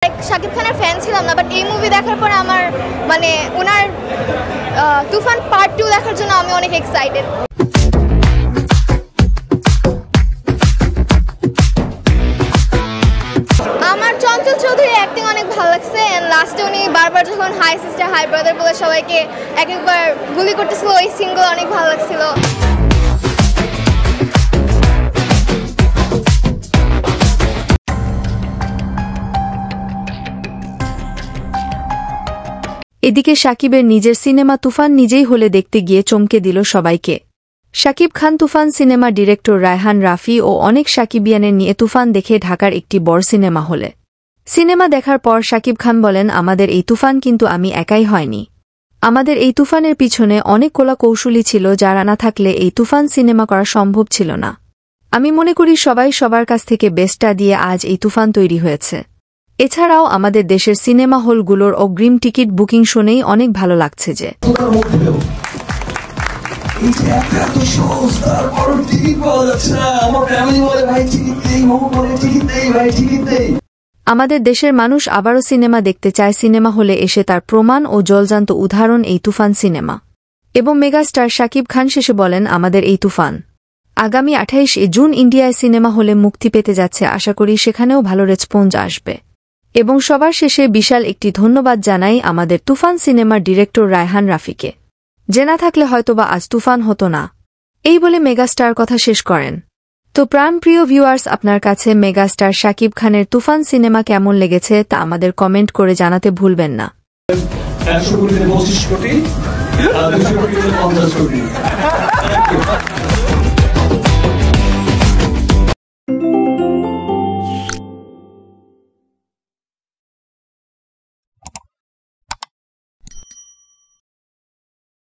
শাকিব খানের ফ্যান ছিলাম না, বাট এই মুভি দেখার পর আমার মানে ওনার তুফান পার্ট 2 দেখার জন্য আমি অনেক এক্সাইটেড। আমার চঞ্চল চৌধুরীর অ্যাক্টিং অনেক ভালো লাগছে, এন্ড লাস্টে উনি বারবার যখন হাই সিস্টার হাই ব্রাদার বলে সবাইকে এক একবার গুলি করতেছিল, ওই সিনগুলো অনেক ভালো লাগছিল। এদিকে শাকিবের নিজের সিনেমা তুফান নিজেই হলে দেখতে গিয়ে চমকে দিল সবাইকে। শাকিব খান তুফান সিনেমা ডিরেক্টর রায়হান রাফি ও অনেক শাকিবিয়ানের নিয়ে তুফান দেখে ঢাকার একটি বড় সিনেমা হলে। সিনেমা দেখার পর শাকিব খান বলেন, আমাদের এই তুফান কিন্তু আমি একাই হয়নি। আমাদের এই তুফানের পিছনে অনেক কলা কৌশলী ছিল, যারা না থাকলে এই তুফান সিনেমা করা সম্ভব ছিল না। আমি মনে করি সবাই সবার কাছ থেকে বেস্টটা দিয়ে আজ এই তুফান তৈরি হয়েছে। এছাড়াও আমাদের দেশের সিনেমা হলগুলোর অগ্রিম টিকিট বুকিং শুনেই অনেক ভালো লাগছে যে আমাদের দেশের মানুষ আবারও সিনেমা দেখতে চায়। সিনেমা হলে এসে তার প্রমাণ ও জলজান্ত উদাহরণ এই তুফান সিনেমা। এবং মেগাস্টার শাকিব খান শেষে বলেন, আমাদের এই তুফান আগামী 28 জুন ইন্ডিয়ায় সিনেমা হলে মুক্তি পেতে যাচ্ছে। আশা করি সেখানেও ভালো রেসপন্স আসবে। এবং সবার শেষে বিশাল একটি ধন্যবাদ জানাই আমাদের তুফান সিনেমার ডিরেক্টর রায়হান রাফিকে, যে না থাকলে হয়তোবা আজ তুফান হতো না। এই বলে মেগাস্টার কথা শেষ করেন। তো প্রাণপ্রিয় ভিউয়ার্স, আপনার কাছে মেগাস্টার শাকিব খানের তুফান সিনেমা কেমন লেগেছে তা আমাদের কমেন্ট করে জানাতে ভুলবেন না। 100 কোটি 25 কোটি আর 200 কোটি 50 কোটি।